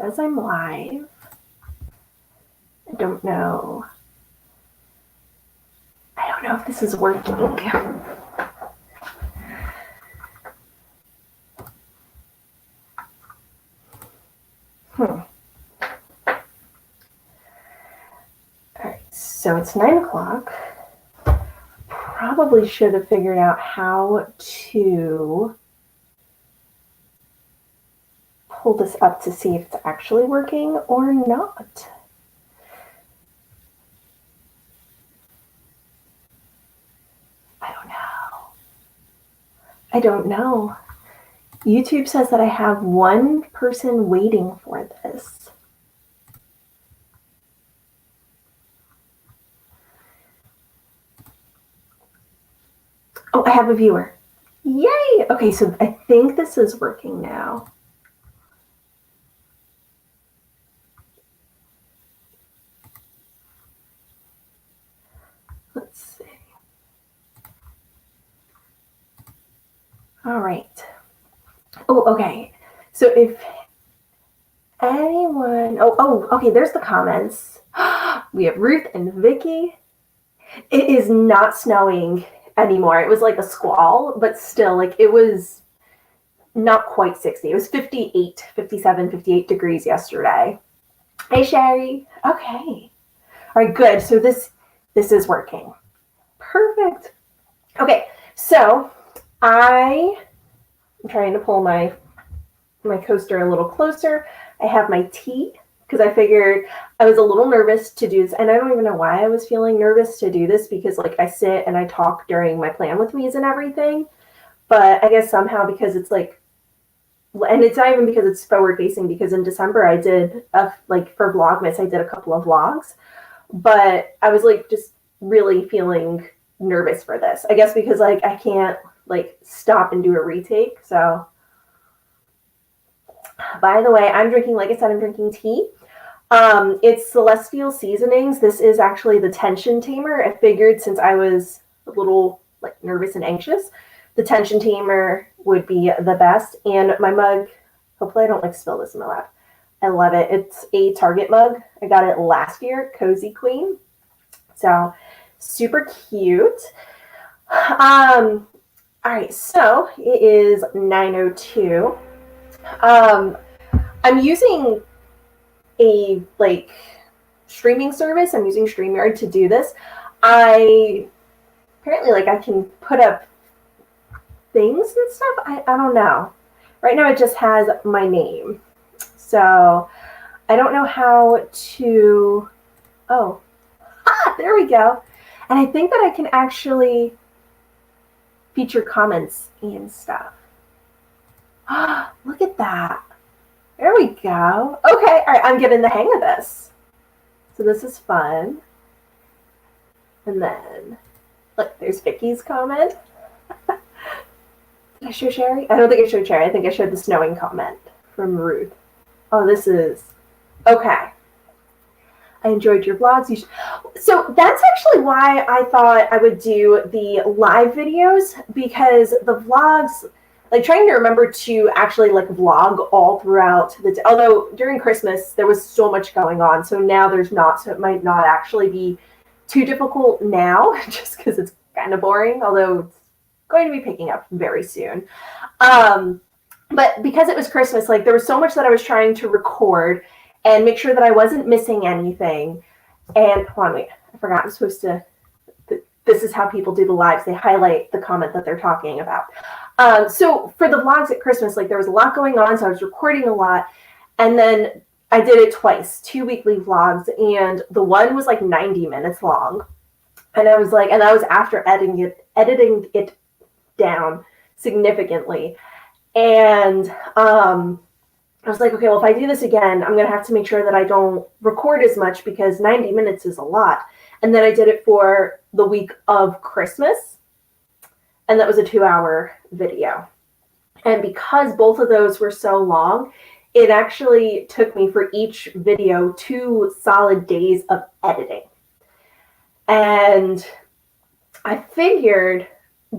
says I'm live. I don't know. I don't know if this is working. All right, so it's 9 o'clock. Probably should have figured out how to pull this up to see if it's actually working or not. I don't know. YouTube says that I have one person waiting for this. Oh, I have a viewer. Yay! Okay, so I think this is working now. Let's see. All right. Oh, okay. So if anyone, okay, there's the comments. We have Ruth and Vicky. It is not snowing anymore. It was like a squall, but still, like, it was not quite 60. It was 58, 57, 58 degrees yesterday. Hey, Sherry. Okay. All right, good. So this is working. Perfect. Okay, so I'm trying to pull my coaster a little closer. I have my tea because I figured I was a little nervous to do this, and I don't even know why I was feeling nervous to do this because, like, I sit and I talk during my plan with me's and everything, but I guess somehow because it's like, and it's not even because it's forward facing, because in December I did for Vlogmas I did a couple of vlogs, but I was like just really feeling nervous for this. I guess because like I can't like stop and do a retake. So by the way, I'm drinking, like I said, I'm drinking tea. It's Celestial Seasonings. This is actually the tension tamer. I figured since I was a little like nervous and anxious, the tension tamer would be the best. And my mug, hopefully I don't like spill this in my lap. I love it. It's a Target mug. I got it last year, Cozy Queen. So super cute. All right, so it is 9:02. I'm using a like streaming service. I'm using Streamyard to do this. Apparently like I can put up things and stuff. I don't know. Right now it just has my name. So I don't know how to, there we go. And I think that I can actually feature comments and stuff. Look at that. There we go. Okay, all right, I'm getting the hang of this. So this is fun. And then, look, there's Vicky's comment. Did I show Sherry? I don't think I showed Sherry. I think I showed the snowing comment from Ruth. Oh, this is, okay. I enjoyed your vlogs. So that's actually why I thought I would do the live videos, because the vlogs, like trying to remember to actually like vlog all throughout the day. Although during Christmas, there was so much going on. So now there's not, so it might not actually be too difficult now just because it's kind of boring, although it's going to be picking up very soon. But because it was Christmas, like there was so much that I was trying to record and make sure that I wasn't missing anything. And hold on, wait, I forgot. I'm supposed to, this is how people do the lives. They highlight the comment that they're talking about. So for the vlogs at Christmas, like there was a lot going on. So I was recording a lot. And then I did it twice, 2 weekly vlogs. And the one was like 90 minutes long. And I was like, and that was after editing it down significantly. And I was like, okay, well, if I do this again, I'm going to have to make sure that I don't record as much because 90 minutes is a lot. And then I did it for the week of Christmas. And that was a 2-hour video. And because both of those were so long, it actually took me for each video 2 solid days of editing. And I figured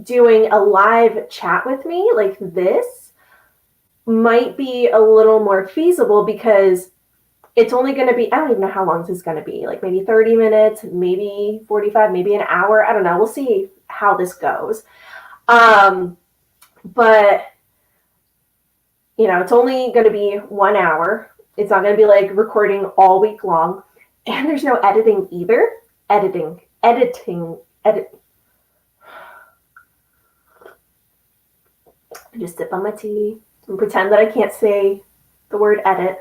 doing a live chat with me like this might be a little more feasible because it's only going to be, I don't even know how long this is going to be, like maybe 30 minutes, maybe 45, maybe an hour. I don't know. We'll see how this goes. But, you know, it's only going to be 1 hour. It's not going to be like recording all week long. And there's no editing either. Editing. Just sip on my tea and pretend that I can't say the word edit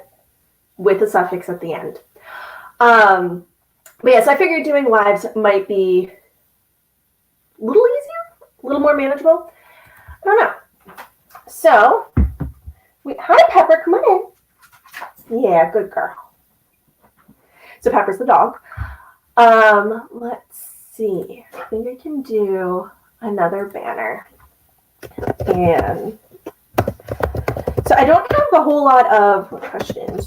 with a suffix at the end. But yeah, so I figured doing lives might be a little easier, a little more manageable. I don't know. So, hi Pepper, come on in. Yeah, good girl. So Pepper's the dog. Let's see. I think I can do another banner. And so I don't have a whole lot of questions.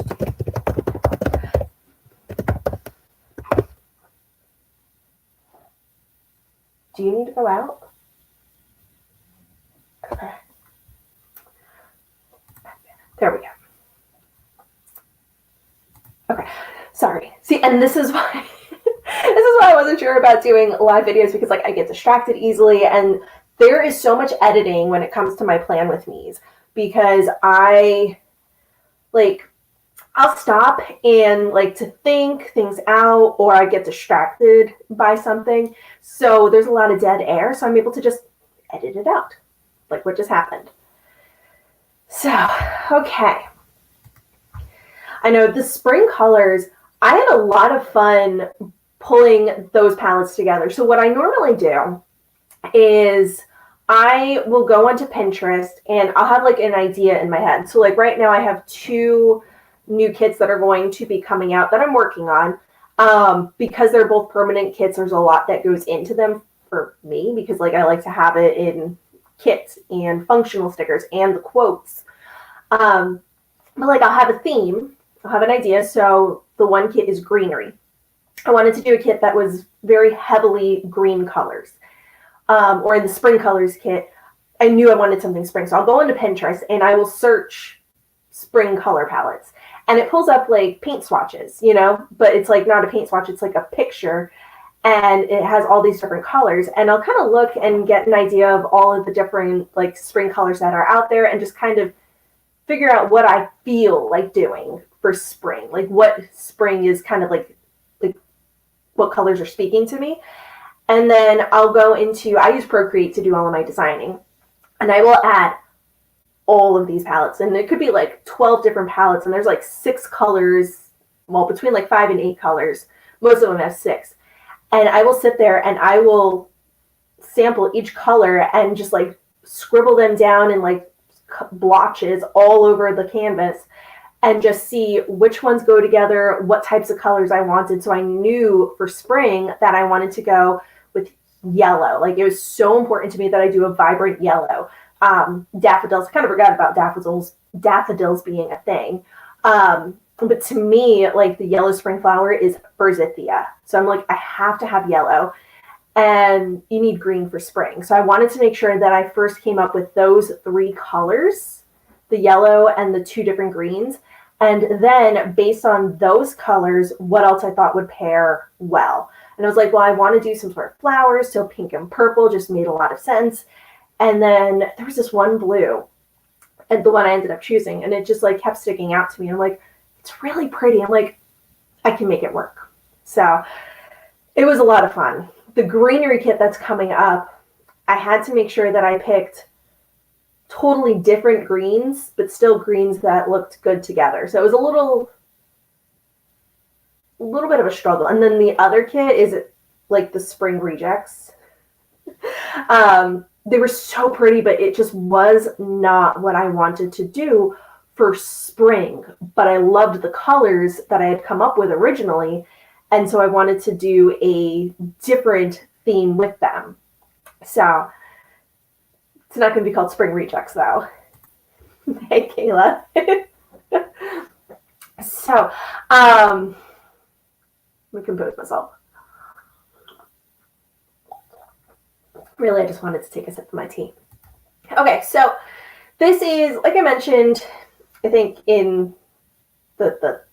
Do you need to go out? Okay. There we go. Okay. Sorry. See, and this is why I wasn't sure about doing live videos, because like I get distracted easily, and there is so much editing when it comes to my plan with me's, because I'll stop and like to think things out, or I get distracted by something. So there's a lot of dead air. So I'm able to just edit it out, like what just happened. So, okay. I know the spring colors, I had a lot of fun pulling those palettes together. So what I normally do is I will go onto Pinterest and I'll have like an idea in my head. So like right now I have 2 new kits that are going to be coming out that I'm working on. Because they're both permanent kits, there's a lot that goes into them for me, because like I like to have it in kits and functional stickers and the quotes. But like I'll have a theme, I'll have an idea. So the one kit is greenery. I wanted to do a kit that was very heavily green colors. Or in the spring colors kit, I knew I wanted something spring. So I'll go into Pinterest and I will search spring color palettes. And it pulls up like paint swatches, you know, but it's like not a paint swatch, it's like a picture. And it has all these different colors. And I'll kind of look and get an idea of all of the different like spring colors that are out there, and just kind of figure out what I feel like doing for spring. Like what spring is kind of like what colors are speaking to me. And then I'll go into, I use Procreate to do all of my designing. And I will add all of these palettes. And it could be like 12 different palettes. And there's like 6 colors, well, between like 5 and 8 colors. Most of them have 6. And I will sit there and I will sample each color and just like scribble them down in like blotches all over the canvas, and just see which ones go together, what types of colors I wanted. So I knew for spring that I wanted to go with yellow. Like it was so important to me that I do a vibrant yellow. Daffodils, I kind of forgot about daffodils being a thing. But to me, like the yellow spring flower is forsythia. So I'm like, I have to have yellow, and you need green for spring. So I wanted to make sure that I first came up with those 3 colors, the yellow and the 2 different greens. And then based on those colors, what else I thought would pair well. And I was like, well, I want to do some sort of flowers. So pink and purple just made a lot of sense. And then there was this one blue, and the one I ended up choosing, and it just like kept sticking out to me. I'm like, it's really pretty. I'm like, I can make it work. So it was a lot of fun. The greenery kit that's coming up, I had to make sure that I picked totally different greens, but still greens that looked good together. So it was a little bit of a struggle. And then the other kit is like the spring rejects. They were so pretty, but it just was not what I wanted to do for spring. But I loved the colors that I had come up with originally. And so I wanted to do a different theme with them. So it's not going to be called Spring Rejects, though. Hey, Kayla. So, let me compose myself. Really, I just wanted to take a sip of my tea. Okay, so this is, like I mentioned, I think in the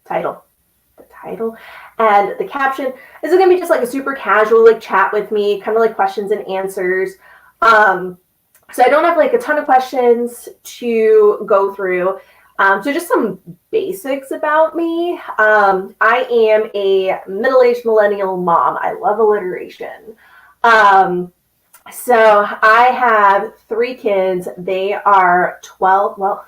title. The title and the caption. This is going to be just like a super casual like chat with me, kind of like questions and answers. So I don't have like a ton of questions to go through. So just some basics about me. I am a middle-aged millennial mom. I love alliteration. So I have 3 kids. They are 12. Well,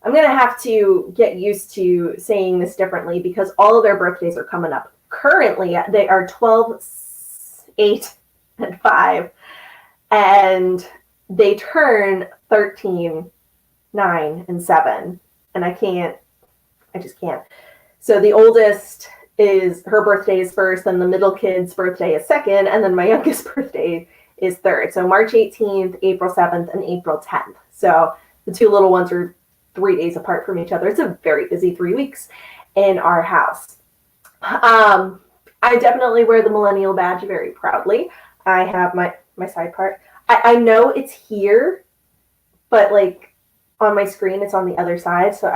I'm going to have to get used to saying this differently because all of their birthdays are coming up. Currently, they are 12, 8, and 5. And they turn 13, 9, and 7. And I just can't. So the oldest her birthday is first, then the middle kid's birthday is second, and then my youngest birthday is third. So March 18th, April 7th, and April 10th. So the 2 little ones are 3 days apart from each other. It's a very busy 3 weeks in our house. I definitely wear the millennial badge very proudly. I have my side part. I know it's here, but like on my screen, it's on the other side. So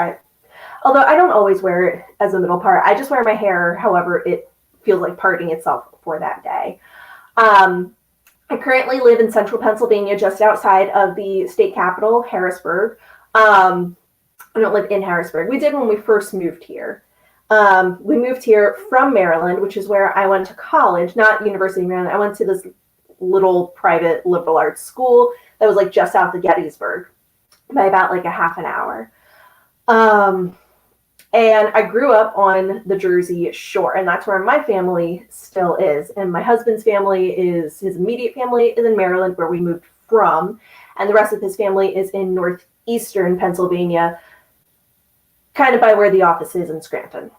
although I don't always wear it as a middle part, I just wear my hair however it feels like parting itself for that day. I currently live in central Pennsylvania, just outside of the state capital, Harrisburg. I don't live in Harrisburg. We did when we first moved here. We moved here from Maryland, which is where I went to college, not University of Maryland. I went to this little private liberal arts school that was like just south of Gettysburg by about like a half an hour. And I grew up on the Jersey Shore, and that's where my family still is. And my husband's family his immediate family is in Maryland, where we moved from. And the rest of his family is in northeastern Pennsylvania, kind of by where the office is in Scranton.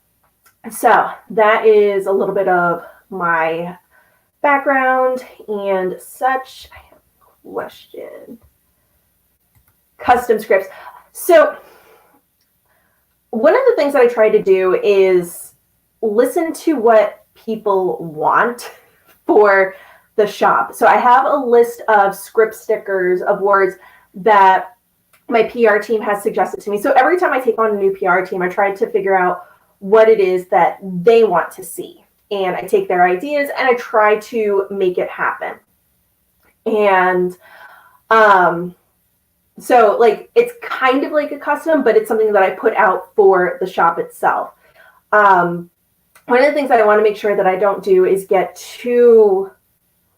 So that is a little bit of my background and such. I have a question. Custom scripts. So one of the things that I try to do is listen to what people want for the shop. So I have a list of script stickers of words that my PR team has suggested to me. So every time I take on a new PR team, I try to figure out what it is that they want to see. And I take their ideas and I try to make it happen. And so like it's kind of like a custom, but it's something that I put out for the shop itself. One of the things that I want to make sure that I don't do is get too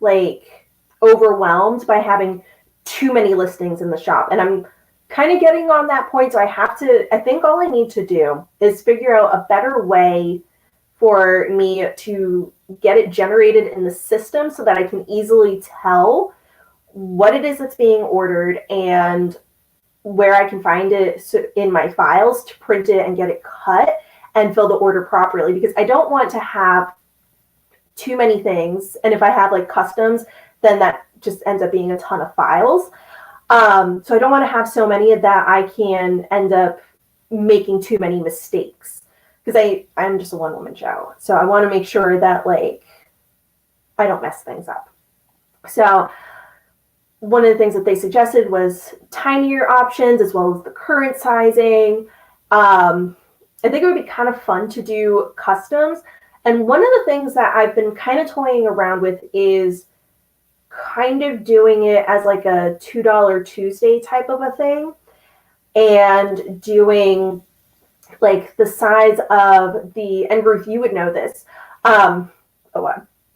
like overwhelmed by having too many listings in the shop. And I'm kind of getting on that point. So I think all I need to do is figure out a better way for me to get it generated in the system so that I can easily tell what it is that's being ordered and where I can find it in my files to print it and get it cut and fill the order properly, because I don't want to have too many things. And if I have like customs, then that just ends up being a ton of files. So I don't want to have so many of that I can end up making too many mistakes, because I'm just a one-woman show. So I want to make sure that like I don't mess things up. So one of the things that they suggested was tinier options as well as the current sizing. I think it would be kind of fun to do customs. And one of the things that I've been kind of toying around with is kind of doing it as like a $2 Tuesday type of a thing, and doing like the size of and Ruth, you would know this.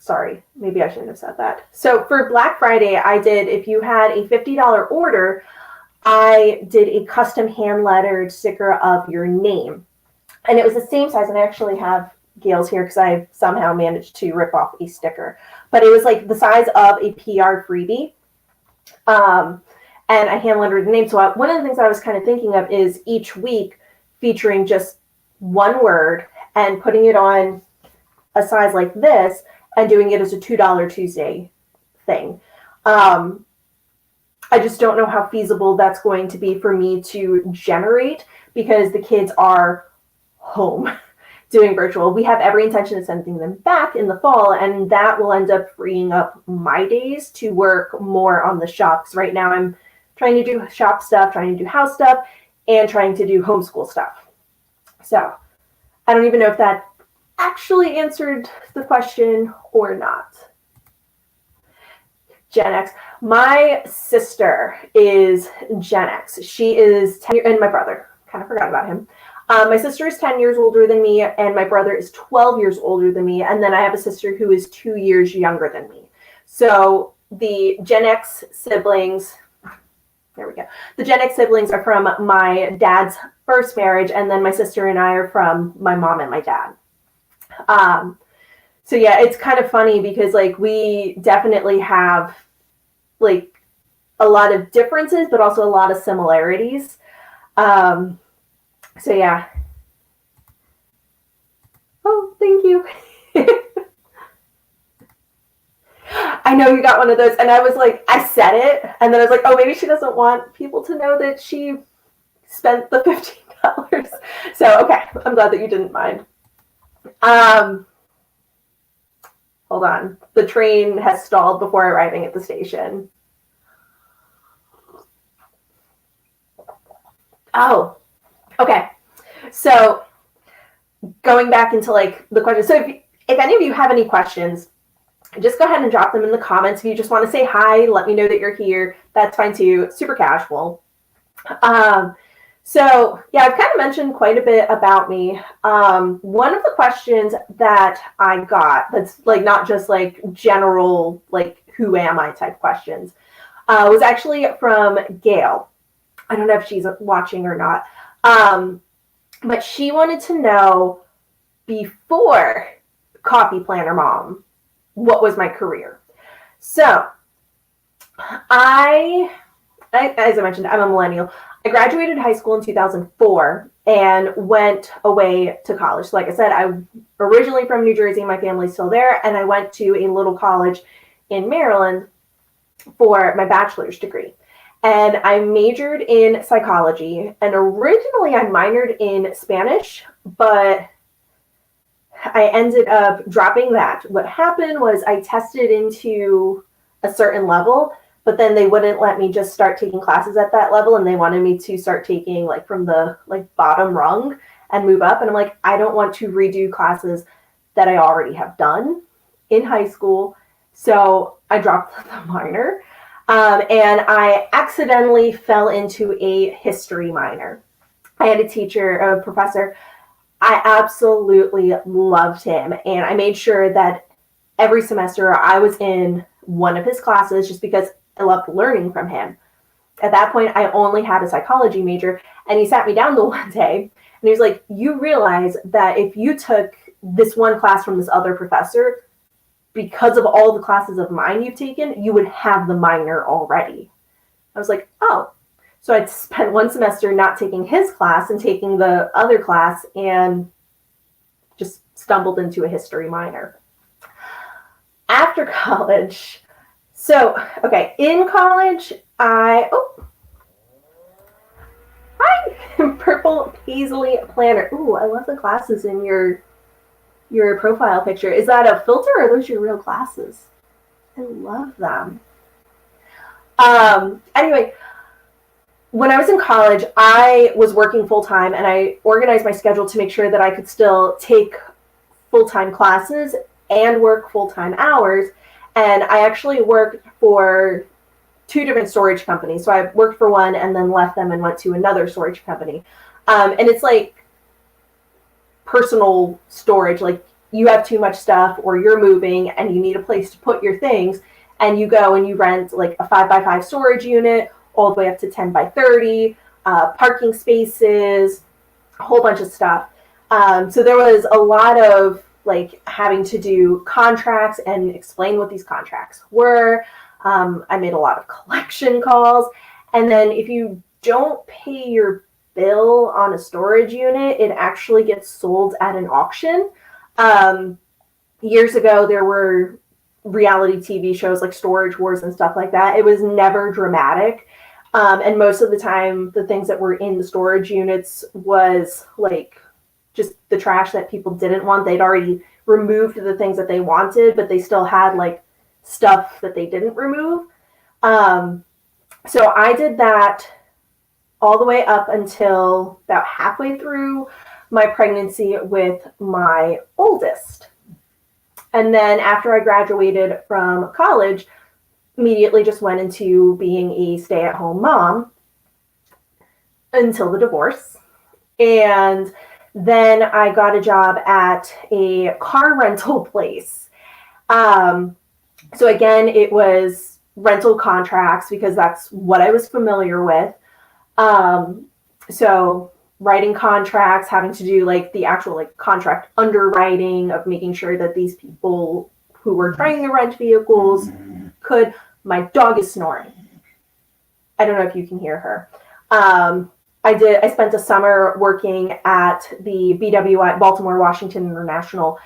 Sorry, maybe I shouldn't have said that. So for Black Friday, if you had a $50 order, I did a custom hand lettered sticker of your name. And it was the same size, and I actually have Gail's here because I somehow managed to rip off a sticker. But it was like the size of a PR freebie. And I hand lettered the name. So one of the things I was kind of thinking of is each week featuring just one word and putting it on a size like this and doing it as a $2 Tuesday thing. I just don't know how feasible that's going to be for me to generate, because the kids are home doing virtual. We have every intention of sending them back in the fall, and that will end up freeing up my days to work more on the shop. Because right now I'm trying to do shop stuff, trying to do house stuff, and trying to do homeschool stuff. So I don't even know if that actually answered the question or not. Gen X. My sister is Gen X. She is 10 years, and my brother, kind of forgot about him. My sister is 10 years older than me, and my brother is 12 years older than me. And then I have a sister who is 2 years younger than me. So the Gen X siblings, there we go. The Gen X siblings are from my dad's first marriage, and then my sister and I are from my mom and my dad. So yeah, it's kind of funny because like we definitely have like a lot of differences, but also a lot of similarities. So yeah. Oh, thank you. I know you got one of those, and I was like, I said it, and then I was like, oh, maybe she doesn't want people to know that she spent the $15. So okay, I'm glad that you didn't mind. Hold on. The train has stalled before arriving at the station. Oh, okay. So going back into like the questions. So if any of you have any questions, just go ahead and drop them in the comments. If you just want to say hi, let me know that you're here. That's fine too. Super casual. So yeah, I've kind of mentioned quite a bit about me. One of the questions that I got that's like not just like general, like who am I type questions, was actually from Gail. I don't know if she's watching or not. But she wanted to know before Coffee Planner Mom, what was my career? So as I mentioned, I'm a millennial. I graduated high school in 2004 and went away to college. So like I said, I'm originally from New Jersey. My family's still there. And I went to a little college in Maryland for my bachelor's degree. And I majored in psychology. And originally I minored in Spanish, but I ended up dropping that. What happened was I tested into a certain level, but then they wouldn't let me just start taking classes at that level, and they wanted me to start taking like from the like bottom rung and move up. And I'm like, I don't want to redo classes that I already have done in high school. So I dropped the minor, and I accidentally fell into a history minor. I had a teacher, a professor. I absolutely loved him, and I made sure that every semester I was in one of his classes just because I loved learning from him. At that point, I only had a psychology major, and he sat me down the one day, and he was like, you realize that if you took this one class from this other professor, because of all the classes of mine you've taken, you would have the minor already. I was like, oh. So I spent one semester not taking his class and taking the other class and just stumbled into a history minor. After college, okay, in college, hi, Purple Paisley Planner. Ooh, I love the glasses in your profile picture. Is that a filter or are those your real glasses? I love them. Anyway, when I was in college, I was working full-time, and I organized my schedule to make sure that I could still take full-time classes and work full-time hours. And I actually worked for 2 different storage companies. So I worked for one and then left them and went to another storage company. And it's like personal storage. Like you have too much stuff or you're moving and you need a place to put your things. And you go and you rent like a 5x5 storage unit all the way up to 10x30, parking spaces, a whole bunch of stuff. So there was a lot of like having to do contracts and explain what these contracts were. I made a lot of collection calls. And then if you don't pay your bill on a storage unit, it actually gets sold at an auction. Years ago, there were reality TV shows like Storage Wars and stuff like that. It was never dramatic. And most of the time, the things that were in the storage units was like just the trash that people didn't want. They'd already removed the things that they wanted, but they still had like stuff that they didn't remove. So I did that all the way up until about halfway through my pregnancy with my oldest. And then after I graduated from college, immediately just went into being a stay-at-home mom until the divorce. And then I got a job at a car rental place. So again, it was rental contracts because that's what I was familiar with. So writing contracts, having to do like the actual like contract underwriting of making sure that these people who were trying to rent vehicles could. My dog is snoring. I don't know if you can hear her. I spent a summer working at the BWI, Baltimore Washington International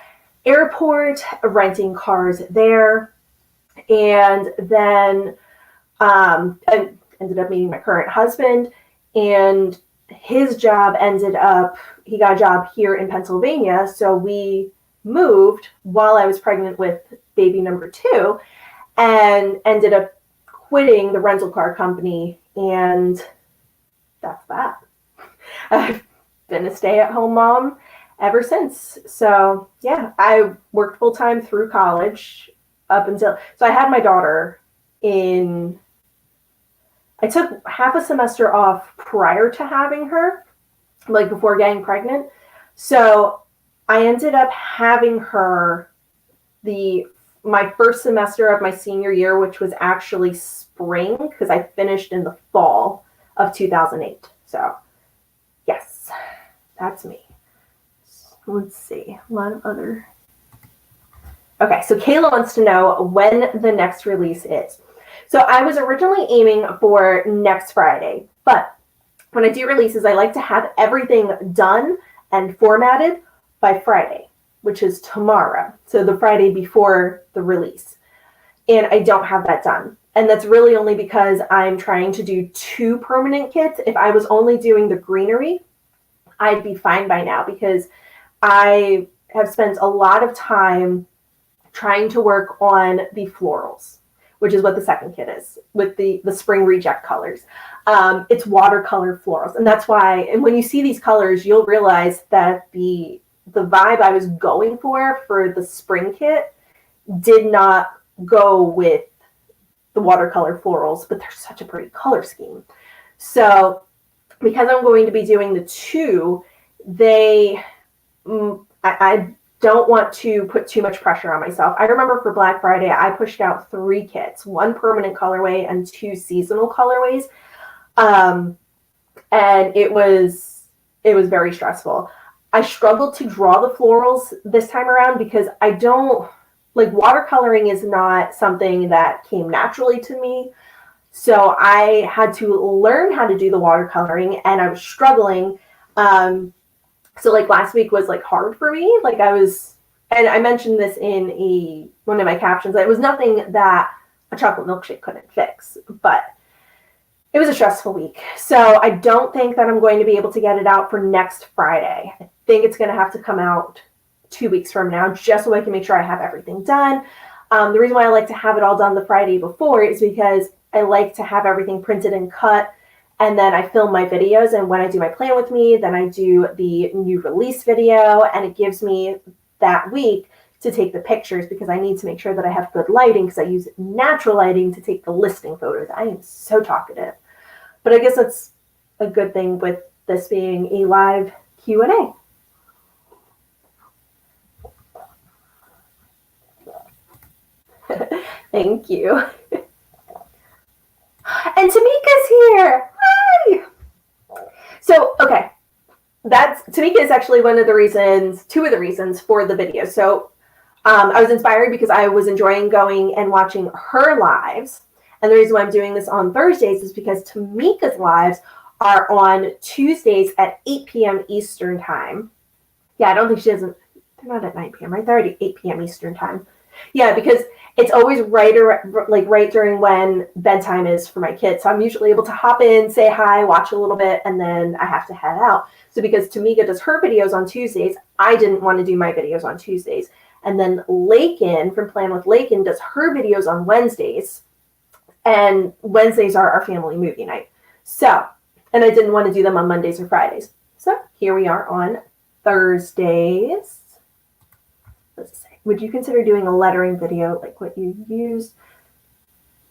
Airport, renting cars there. And then I ended up meeting my current husband, and his job he got a job here in Pennsylvania. So we moved while I was pregnant with baby number 2 and ended up quitting the rental car company. And that's that. I've been a stay-at-home mom ever since. So yeah, I worked full-time through college so I had my daughter I took half a semester off prior to having her, like before getting pregnant. So I ended up having her my first semester of my senior year, which was actually spring, because I finished in the fall of 2008. So yes, that's me. Let's see, a lot of other. Okay, so Kayla wants to know when the next release is. So I was originally aiming for next Friday, but when I do releases, I like to have everything done and formatted by Friday, which is tomorrow. So the Friday before the release. And I don't have that done. And that's really only because I'm trying to do 2 permanent kits. If I was only doing the greenery, I'd be fine by now, because I have spent a lot of time trying to work on the florals, which is what the second kit is, with the spring reject colors. It's watercolor florals. And that's why, and when you see these colors, you'll realize that the vibe I was going for the spring kit did not go with the watercolor florals, but they're such a pretty color scheme. So because I'm going to be doing the 2, I don't want to put too much pressure on myself. I remember for Black Friday, I pushed out 3 kits, 1 permanent colorway and 2 seasonal colorways. And it was very stressful. I struggled to draw the florals this time around because I don't like watercoloring is not something that came naturally to me. So I had to learn how to do the watercoloring, and I was struggling. So like last week was like hard for me. Like and I mentioned this in one of my captions, it was nothing that a chocolate milkshake couldn't fix, but it was a stressful week. So I don't think that I'm going to be able to get it out for next Friday. I think it's going to have to come out 2 weeks from now, just so I can make sure I have everything done. The reason why I like to have it all done the Friday before is because I like to have everything printed and cut, and then I film my videos. And when I do my plan with me, then I do the new release video, and it gives me that week to take the pictures, because I need to make sure that I have good lighting, because I use natural lighting to take the listing photos. I am so talkative. But I guess that's a good thing with this being a live Q&A. Thank you. And Tamika's here. Hi. So, okay. Tamika is actually two of the reasons for the video. So I was inspired because I was enjoying going and watching her lives. And the reason why I'm doing this on Thursdays is because Tamika's lives are on Tuesdays at 8 p.m. Eastern time. Yeah, I don't think they're not at 9 p.m., right? They're already 8 p.m. Eastern time. Yeah, because it's always right during when bedtime is for my kids. So I'm usually able to hop in, say hi, watch a little bit, and then I have to head out. So because Tamika does her videos on Tuesdays, I didn't want to do my videos on Tuesdays. And then Lakin from Plan with Lakin does her videos on Wednesdays. And Wednesdays are our family movie night. So, and I didn't want to do them on Mondays or Fridays. So here we are on Thursdays. Let's say, would you consider doing a lettering video, like what you used,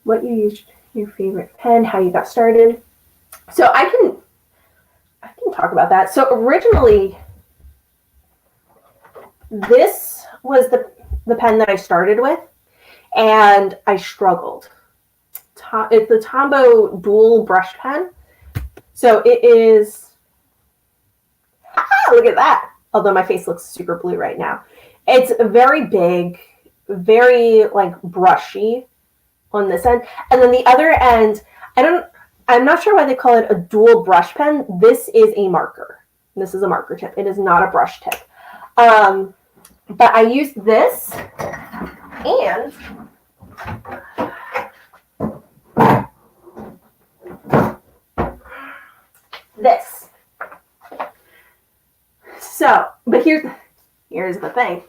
your favorite pen, how you got started? So I can talk about that. So originally, this was the pen that I started with, and I struggled. It's the Tombow dual brush pen. So it is, look at that. Although my face looks super blue right now. It's very big, very like brushy on this end. And then the other end, I'm not sure why they call it a dual brush pen. This is a marker. This is a marker tip. It is not a brush tip. But I used this and this. So, but here's the thing.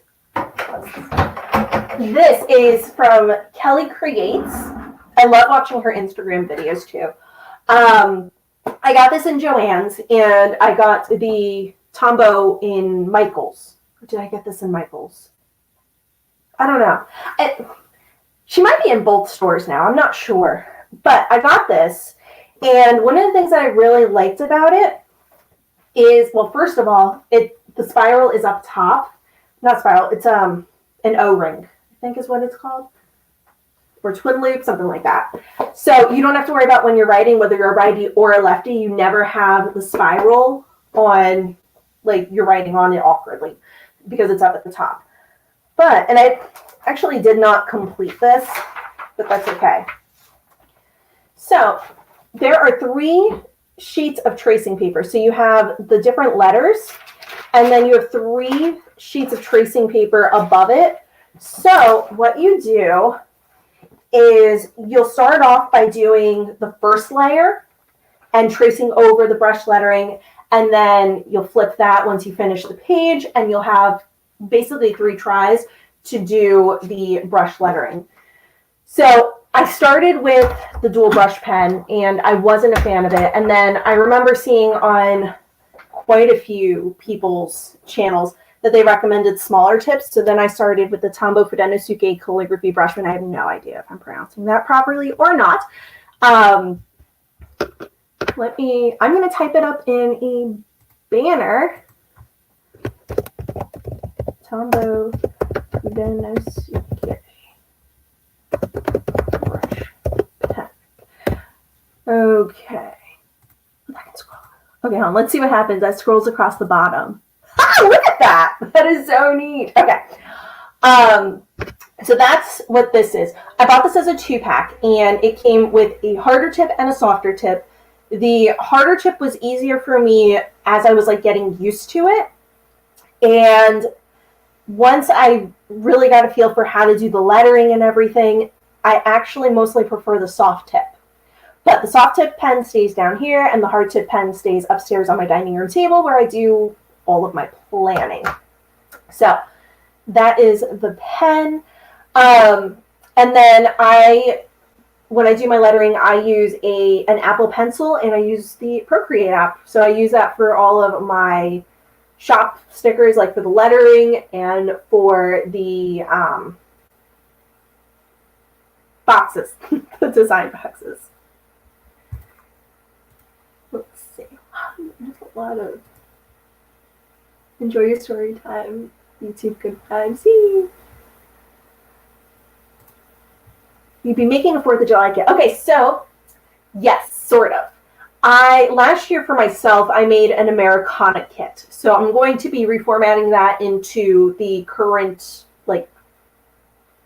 This is from Kelly Creates. I love watching her Instagram videos too. I got this in Joann's, and I got the Tombow in Michael's. Or did I get this in Michael's? I don't know. She might be in both stores now. I'm not sure. But I got this, and one of the things that I really liked about it is, well, first of all, the spiral is up top. Not spiral. It's an O-ring, I think is what it's called. Or twin loop, something like that. So you don't have to worry about when you're writing, whether you're a righty or a lefty, you never have the spiral on, like you're writing on it awkwardly because it's up at the top. And I actually did not complete this, but that's okay. So there are 3 sheets of tracing paper. So you have the different letters, and then you have 3 sheets of tracing paper above it. So what you do is you'll start off by doing the first layer and tracing over the brush lettering, and then you'll flip that once you finish the page, and you'll have basically 3 tries to do the brush lettering. So I started with the dual brush pen, and I wasn't a fan of it. And then I remember seeing on quite a few people's channels that they recommended smaller tips. So then I started with the Tombow Fudenosuke calligraphy brush pen. I have no idea if I'm pronouncing that properly or not. I'm going to type it up in a banner. Tombow Fudenosuke brush pen. Okay. Okay, hold on. Let's see what happens. That scrolls across the bottom. Ah, look at that. That is so neat. Okay. So that's what this is. I bought this as a 2-pack, and it came with a harder tip and a softer tip. The harder tip was easier for me as I was like getting used to it. And once I really got a feel for how to do the lettering and everything, I actually mostly prefer the soft tip. But the soft tip pen stays down here, and the hard tip pen stays upstairs on my dining room table where I do all of my planning. So that is the pen. And then when I do my lettering, I use an Apple Pencil, and I use the Procreate app. So I use that for all of my shop stickers, like for the lettering and for the boxes, the design boxes. Let's see. There's a lot of enjoy your story time, YouTube good vibes. See? You'd be making a 4th of July kit. Okay, so yes, sort of. Last year for myself, I made an Americana kit. So I'm going to be reformatting that into the current like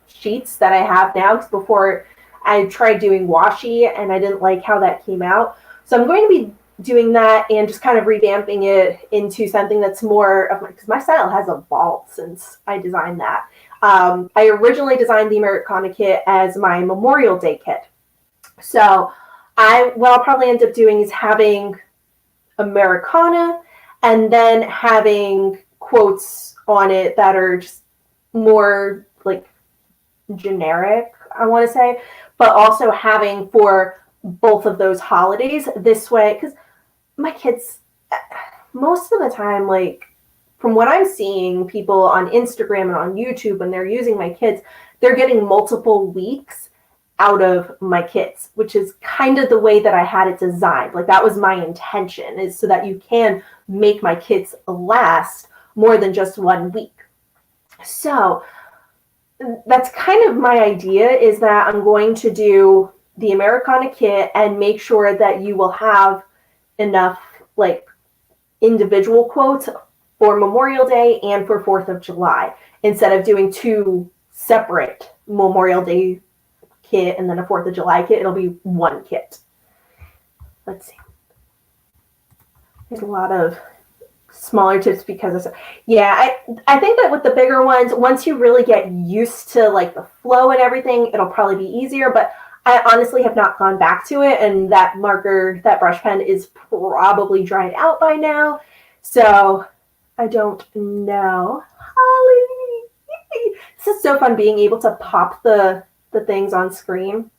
sheets that I have now. Because before I tried doing washi and I didn't like how that came out. So I'm going to be doing that and just kind of revamping it into something that's more of because my style has evolved since I designed that. I originally designed the Americana kit as my Memorial Day kit. So what I'll probably end up doing is having Americana and then having quotes on it that are just more like generic, I want to say, but also having for both of those holidays this way, because my kids most of the time, like from what I'm seeing, people on Instagram and on YouTube, when they're using my kits, they're getting multiple weeks out of my kits, which is kind of the way that I had it designed. Like, that was my intention, is so that you can make my kits last more than just 1 week. So that's kind of my idea, is that I'm going to do the Americana kit and make sure that you will have enough like individual quotes for Memorial Day and for 4th of July, instead of doing 2 separate Memorial Day kit and then a 4th of July kit. It'll be 1 kit. Let's see. There's a lot of smaller tips because of, yeah, I think that with the bigger ones, once you really get used to like the flow and everything, it'll probably be easier. But I honestly have not gone back to it, and that marker, that brush pen is probably dried out by now. So I don't know. Holly! This is so fun, being able to pop the things on screen.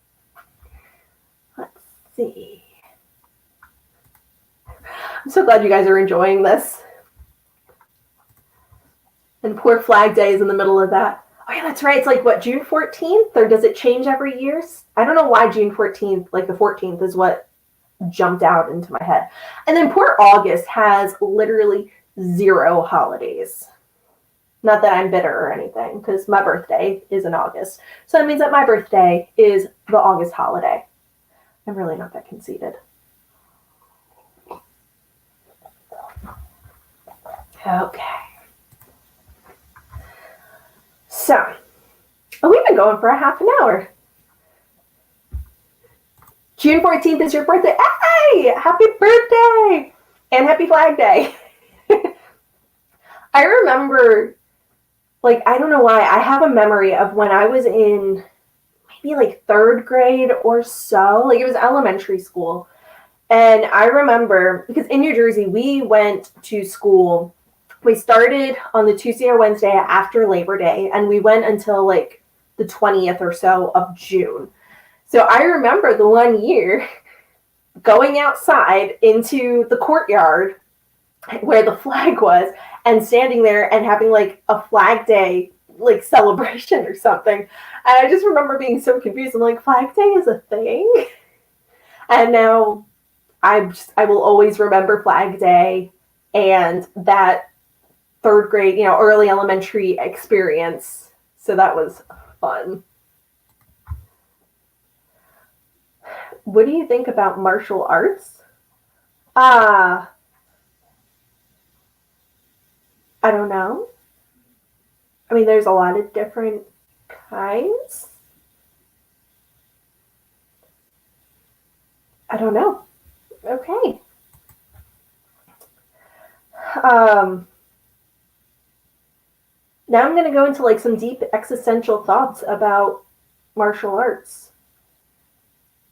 Let's see. I'm so glad you guys are enjoying this. And poor Flag Day is in the middle of that. Oh yeah, that's right. It's like, what, June 14th? Or does it change every year? I don't know why June 14th, like the 14th, is what jumped out into my head. And then poor August has literally 0 holidays. Not that I'm bitter or anything, because my birthday is in August. So that means that my birthday is the August holiday. I'm really not that conceited. Okay. So, we've been going for a half an hour. June 14th is your birthday. Hey! Happy birthday! And happy Flag Day. I remember, like, I don't know why, I have a memory of when I was in maybe like 3rd grade or so. Like, it was elementary school. And I remember, because in New Jersey, we went to school. We started on the Tuesday or Wednesday after Labor Day, and we went until like the 20th or so of June. So I remember the one year going outside into the courtyard where the flag was and standing there and having like a Flag Day like celebration or something. And I just remember being so confused. I'm like, Flag Day is a thing? And now I will always remember Flag Day and that 3rd grade, early elementary experience. So that was fun. What do you think about martial arts? I don't know. I mean, there's a lot of different kinds. I don't know. Okay. Now I'm going to go into like some deep existential thoughts about martial arts.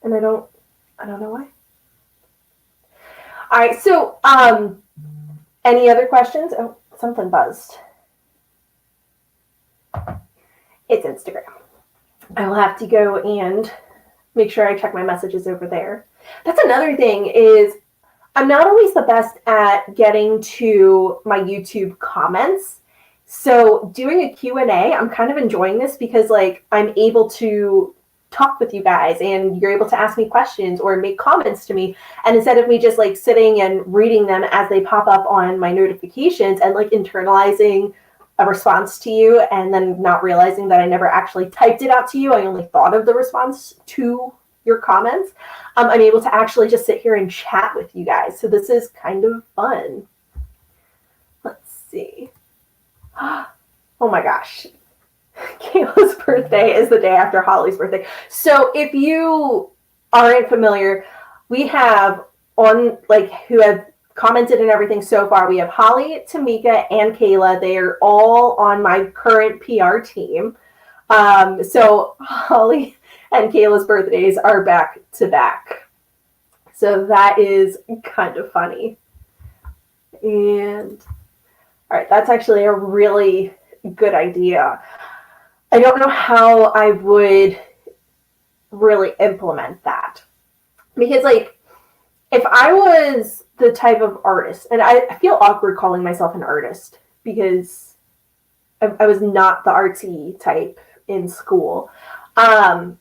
And I don't know why. All right, so any other questions? Oh, something buzzed. It's Instagram. I will have to go and make sure I check my messages over there. That's another thing, is I'm not always the best at getting to my YouTube comments. So doing a Q&A, I'm kind of enjoying this because like I'm able to talk with you guys and you're able to ask me questions or make comments to me. And instead of me just like sitting and reading them as they pop up on my notifications and like internalizing a response to you and then not realizing that I never actually typed it out to you, I only thought of the response to your comments, I'm able to actually just sit here and chat with you guys. So this is kind of fun. Let's see. Oh my gosh. Kayla's birthday is the day after Holly's birthday. So if you aren't familiar, we have on like who have commented and everything so far. We have Holly, Tamika, and Kayla. They are all on my current PR team. So Holly and Kayla's birthdays are back to back. So that is kind of funny. And all right, that's actually a really good idea. I don't know how I would really implement that. Because, like, if I was the type of artist, and I feel awkward calling myself an artist, because I was not the artsy type in school. But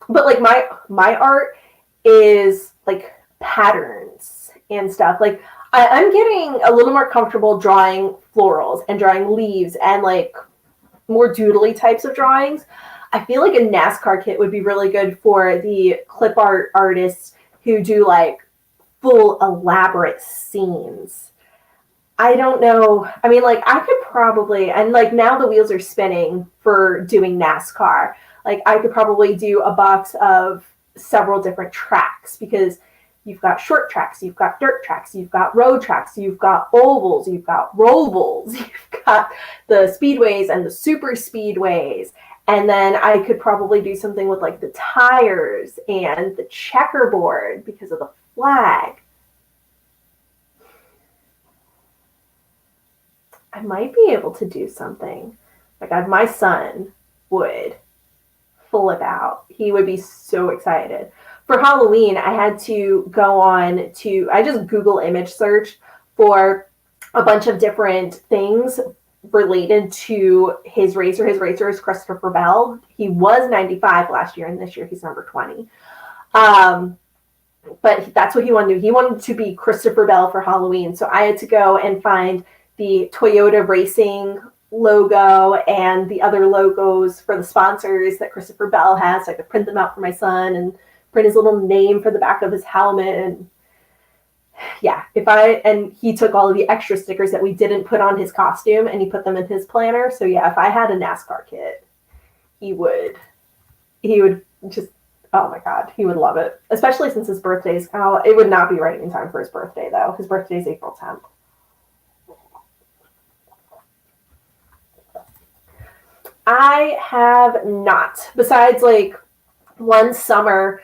like my art is like patterns and stuff. Like I'm getting a little more comfortable drawing florals and drawing leaves and like more doodly types of drawings. I feel like a NASCAR kit would be really good for the clip art artists who do like full elaborate scenes. I don't know. I mean, like I could probably, and like now the wheels are spinning for doing NASCAR. Like I could probably do a box of several different tracks because you've got short tracks, you've got dirt tracks, you've got road tracks, you've got ovals, you've got rovals, you've got the speedways and the super speedways. And then I could probably do something with like the tires and the checkerboard because of the flag. I might be able to do something. Like my son would flip out. He would be so excited. For Halloween, I had to go on to, I just Google image search for a bunch of different things related to his racer. His racer is Christopher Bell. He was 95 last year, and this year he's number 20. But that's what he wanted to do. He wanted to be Christopher Bell for Halloween. So I had to go and find the Toyota Racing logo and the other logos for the sponsors that Christopher Bell has. So I could print them out for my son and print his little name for the back of his helmet. And yeah, and he took all of the extra stickers that we didn't put on his costume and he put them in his planner. So yeah, if I had a NASCAR kit, he would just, oh my God, he would love it. Especially since his birthday's, it would not be right in time for his birthday though. His birthday's April 10th. I have not, besides like one summer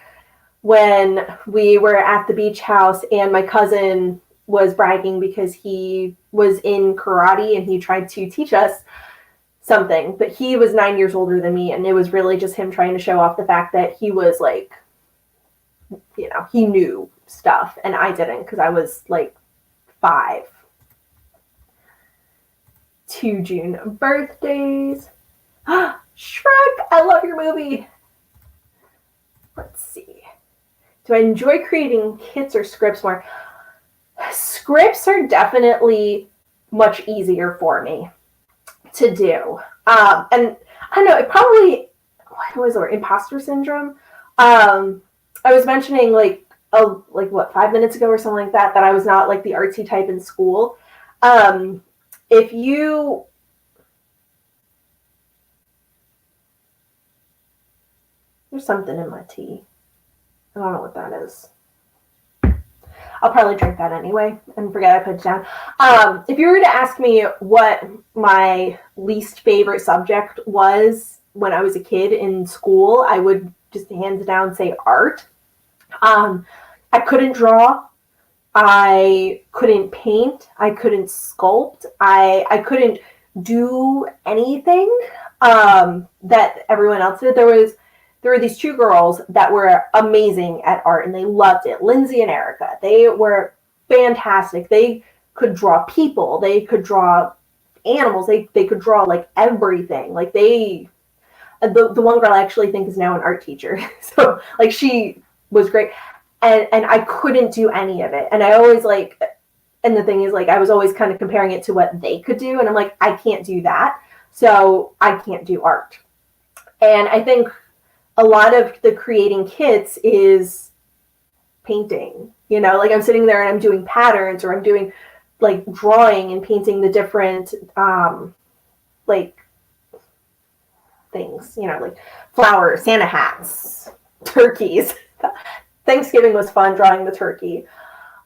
when we were at the beach house and my cousin was bragging because he was in karate and he tried to teach us something, but he was 9 years older than me. And it was really just him trying to show off the fact that he was like, you know, he knew stuff and I didn't because I was like 5. 2 June birthdays. Shrek, I love your movie. Let's see. Do I enjoy creating kits or scripts more? Scripts are definitely much easier for me to do. And I don't know, it probably, what was it, imposter syndrome? I was mentioning like 5 minutes ago or something like that I was not like the artsy type in school. If you There's something in my tea. I don't know what that is. I'll probably drink that anyway and forget I put it down. If you were to ask me what my least favorite subject was when I was a kid in school, I would just hands down say art. I couldn't draw. I couldn't paint. I couldn't sculpt. I couldn't do anything that everyone else did. There were these 2 girls that were amazing at art and they loved it. Lindsay and Erica. They were fantastic. They could draw people. They could draw animals. They could draw like everything. Like the one girl I actually think is now an art teacher. So like she was great. And I couldn't do any of it. And I always and the thing is like I was always kind of comparing it to what they could do. And I'm like, I can't do that. So I can't do art. And I think a lot of the creating kits is painting, you know, like I'm sitting there and I'm doing patterns or I'm doing like drawing and painting the different, like things, you know, like flowers, Santa hats, turkeys. Thanksgiving was fun drawing the turkey.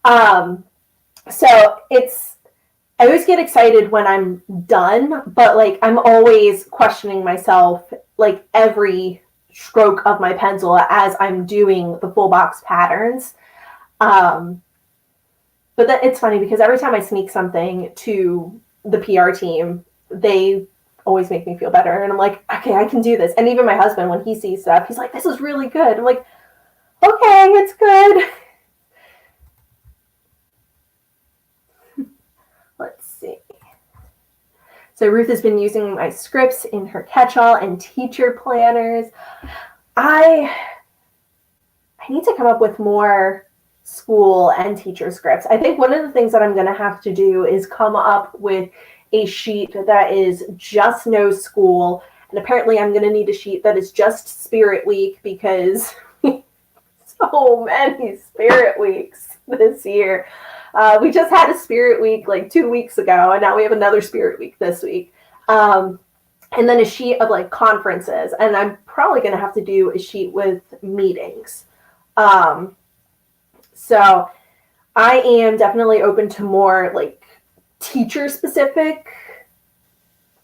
So I always get excited when I'm done, but like I'm always questioning myself like every stroke of my pencil as I'm doing the full box patterns. But it's funny because every time I sneak something to the PR team, they always make me feel better. And I'm like, okay, I can do this. And even my husband, when he sees stuff, he's like, this is really good. I'm like, okay, it's good. Let's see. So Ruth has been using my scripts in her catch-all and teacher planners. I need to come up with more school and teacher scripts. I think one of the things that I'm going to have to do is come up with a sheet that is just no school. And apparently I'm going to need a sheet that is just Spirit Week, because so many Spirit Weeks this year. We just had a Spirit Week like 2 weeks ago, and now we have another Spirit Week this week. And then a sheet of like conferences. And I'm probably going to have to do a sheet with meetings. So I am definitely open to more like teacher specific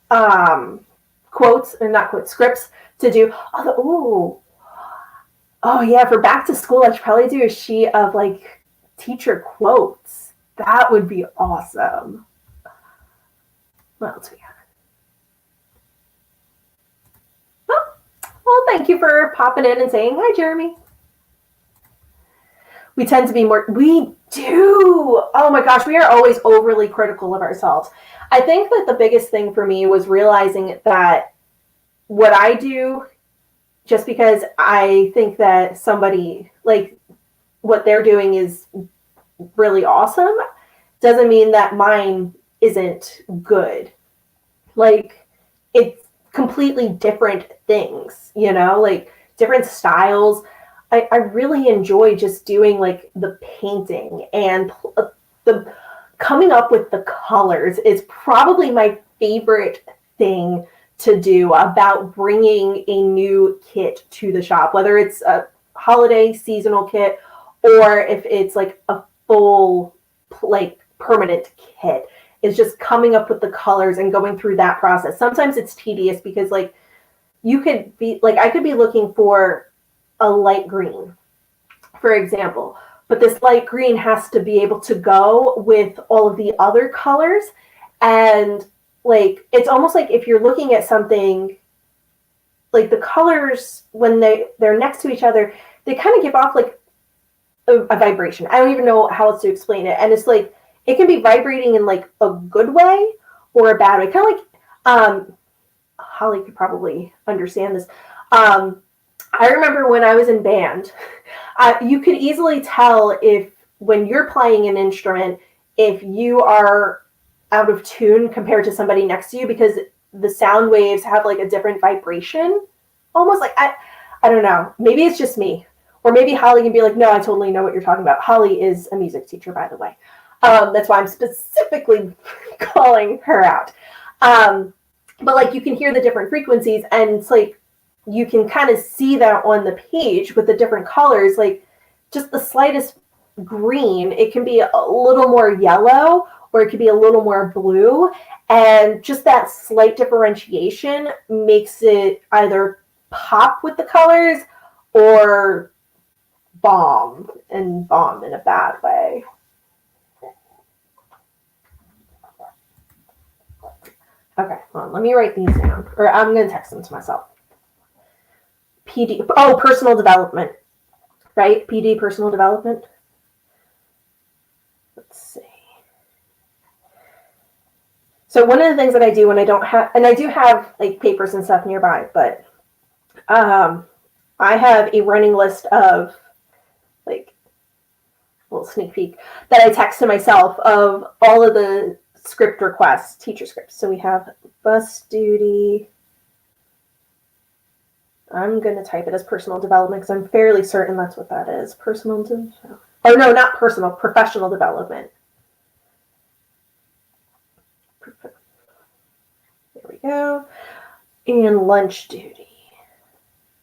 quotes, or not quotes, scripts to do. Oh yeah, for back to school, I should probably do a sheet of like teacher quotes. That would be awesome. What else we got? Well, thank you for popping in and saying hi, Jeremy. We tend to be more, we do. Oh my gosh, we are always overly critical of ourselves. I think that the biggest thing for me was realizing that what I do, just because I think that somebody, like, what they're doing is really awesome, doesn't mean that mine isn't good. Like, it's completely different things, you know, like different styles. I really enjoy just doing like the painting, and the coming up with the colors is probably my favorite thing to do about bringing a new kit to the shop, whether it's a holiday seasonal kit or if it's like a full like permanent kit. It's just coming up with the colors and going through that process. Sometimes it's tedious because like you could be like, I could be looking for a light green, for example, but this light green has to be able to go with all of the other colors. And like, it's almost like if you're looking at something, like the colors, when they're next to each other, they kind of give off like a vibration. I don't even know how else to explain it. And it's like, it can be vibrating in like a good way or a bad way. Kind of like, Holly could probably understand this. I remember when I was in band, you could easily tell if when you're playing an instrument, if you are out of tune compared to somebody next to you, because the sound waves have like a different vibration. Almost like, I don't know, maybe it's just me. Or maybe Holly can be like, no, I totally know what you're talking about. Holly is a music teacher, by the way. That's why I'm specifically calling her out. But like, you can hear the different frequencies, and it's like, you can kind of see that on the page with the different colors, like just the slightest green, it can be a little more yellow, or it could be a little more blue. And just that slight differentiation makes it either pop with the colors or bomb in a bad way. Okay, well, let me write these down, or I'm going to text them to myself. PD, oh, personal development, right? PD, personal development. Let's see. So one of the things that I do when I don't have, and I do have like papers and stuff nearby, but I have a running list of like a little sneak peek that I text to myself of all of the script requests, teacher scripts. So we have bus duty. I'm going to type it as personal development because I'm fairly certain that's what that is. Personal development. Oh, no, not personal. Professional development. There we go. And lunch duty.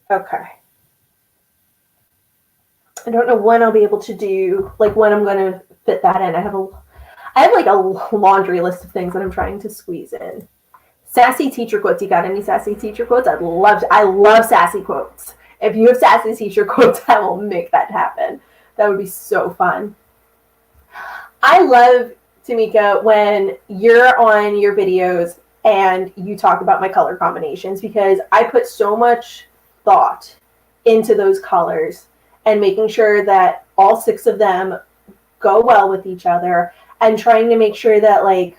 Okay. I don't know when I'll be able to do, like when I'm going to fit that in. I have like a laundry list of things that I'm trying to squeeze in. Sassy teacher quotes. You got any sassy teacher quotes? I love sassy quotes. If you have sassy teacher quotes, I will make that happen. That would be so fun. I love, Tamika, when you're on your videos and you talk about my color combinations, because I put so much thought into those colors and making sure that all 6 of them go well with each other, and trying to make sure that like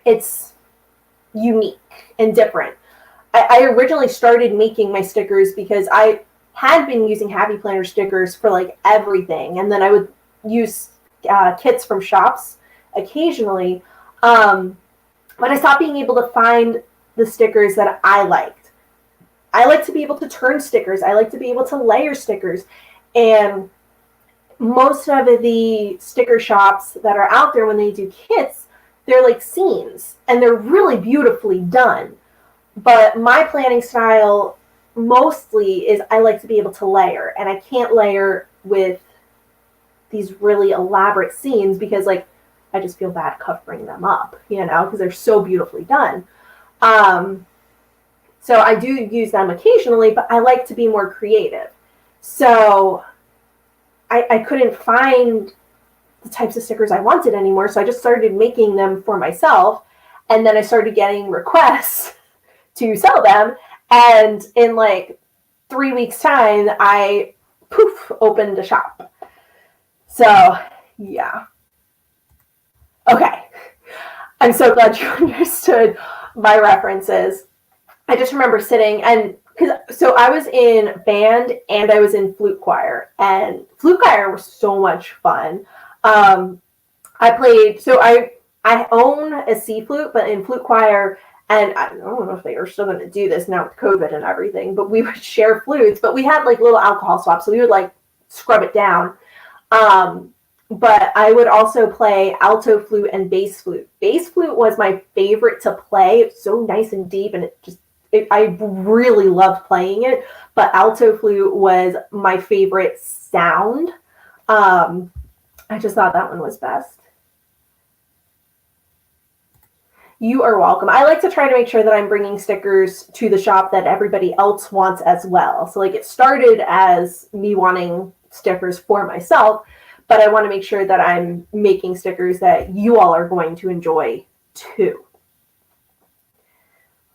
it's unique and different. I originally started making my stickers because I had been using Happy Planner stickers for like everything, and then I would use kits from shops occasionally, but I stopped being able to find the stickers that I liked. I like to be able to turn stickers. I like to be able to layer stickers, and most of the sticker shops that are out there, when they do kits, they're like scenes, and they're really beautifully done. But my planning style mostly is I like to be able to layer, and I can't layer with these really elaborate scenes because like I just feel bad covering them up, you know, because they're so beautifully done. So I do use them occasionally, but I like to be more creative. So I couldn't find the types of stickers I wanted anymore, so I just started making them for myself, and then I started getting requests to sell them, and in like 3 weeks time I opened a shop. So yeah, okay, I'm so glad you understood my references. I just remember sitting, and so I was in band and I was in flute choir, and flute choir was so much fun. I played, so I own a C flute, but in flute choir, and I don't know if they are still going to do this now with COVID and everything, but we would share flutes, but we had like little alcohol swaps, so we would like scrub it down. But I would also play alto flute and bass flute. Bass flute was my favorite to play. It's so nice and deep, and I really loved playing it, but alto flute was my favorite sound. I just thought that one was best. You are welcome. I like to try to make sure that I'm bringing stickers to the shop that everybody else wants as well. So like it started as me wanting stickers for myself, but I want to make sure that I'm making stickers that you all are going to enjoy too.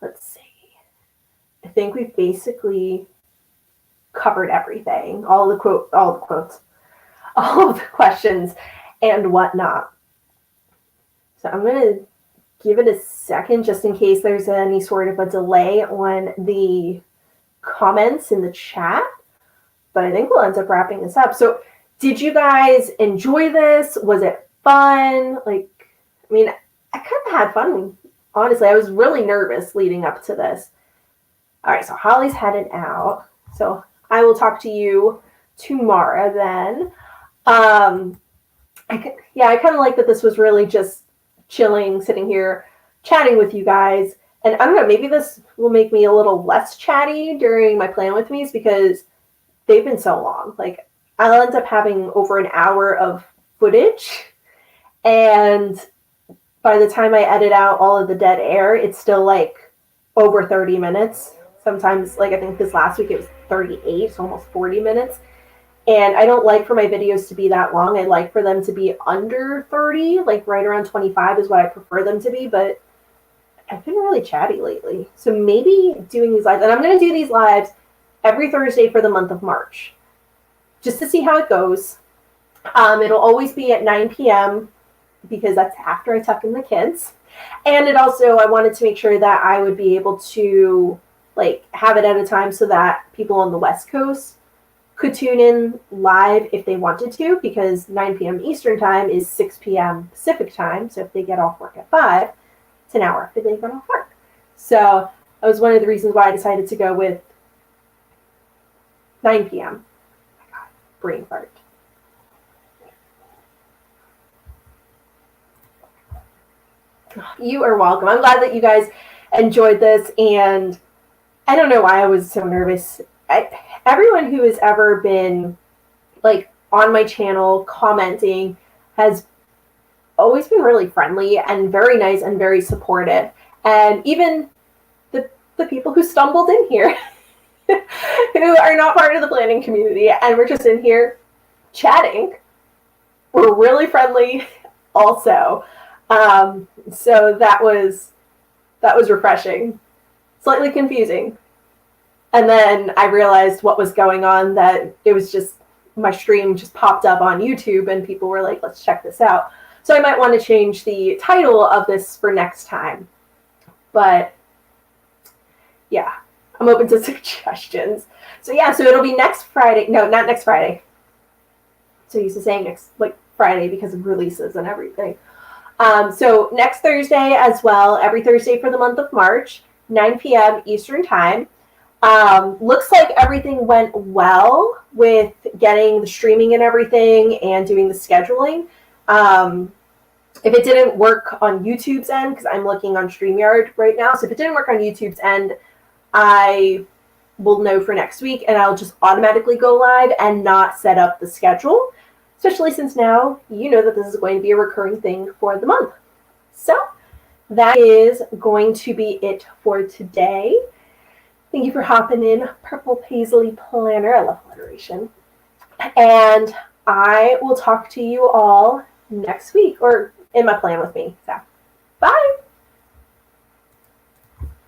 Let's see. I think we've basically covered everything, all the quotes, all of the questions and whatnot. So I'm going to give it a second just in case there's any sort of a delay on the comments in the chat, but I think we'll end up wrapping this up. So did you guys enjoy this? Was it fun? Like, I mean, I kind of had fun. Honestly, I was really nervous leading up to this. All right, so Holly's headed out. So I will talk to you tomorrow then. I kind of like that this was really just chilling, sitting here, chatting with you guys. And I don't know, maybe this will make me a little less chatty during my plan with me's because they've been so long. Like, I'll end up having over an hour of footage. And by the time I edit out all of the dead air, it's still like over 30 minutes. Sometimes, like I think this last week it was 38, so almost 40 minutes. And I don't like for my videos to be that long. I like for them to be under 30, like right around 25 is what I prefer them to be. But I've been really chatty lately. So maybe doing these lives, and I'm going to do these lives every Thursday for the month of March, just to see how it goes. It'll always be at 9 p.m. because that's after I tuck in the kids. And it also, I wanted to make sure that I would be able to like have it at a time so that people on the West Coast could tune in live if they wanted to, because 9 p.m. Eastern time is 6 p.m. Pacific time. So if they get off work at 5, it's an hour after they get off work. So that was one of the reasons why I decided to go with 9 p.m. Oh my God, brain fart. You are welcome. I'm glad that you guys enjoyed this, and I don't know why I was so nervous. Everyone who has ever been like on my channel commenting has always been really friendly and very nice and very supportive. And even the people who stumbled in here who are not part of the planning community and we're just in here chatting were really friendly also. So that was refreshing, slightly confusing. And then I realized what was going on, that it was just my stream just popped up on YouTube and people were like, let's check this out. So I might want to change the title of this for next time. But yeah, I'm open to suggestions. So yeah, so it'll be next Friday. No, not next Friday. So used to saying next Friday because of releases and everything. So next Thursday as well, every Thursday for the month of March, 9 p.m. Eastern Time. Looks like everything went well with getting the streaming and everything and doing the scheduling. If it didn't work on YouTube's end, because I'm looking on Streamyard right now, so if it didn't work on YouTube's end, I will know for next week and I'll just automatically go live and not set up the schedule, especially since now you know that this is going to be a recurring thing for the month. So that is going to be it for today. Thank you for hopping in, Purple Paisley Planner. I love alliteration. And I will talk to you all next week, or in my plan with me. So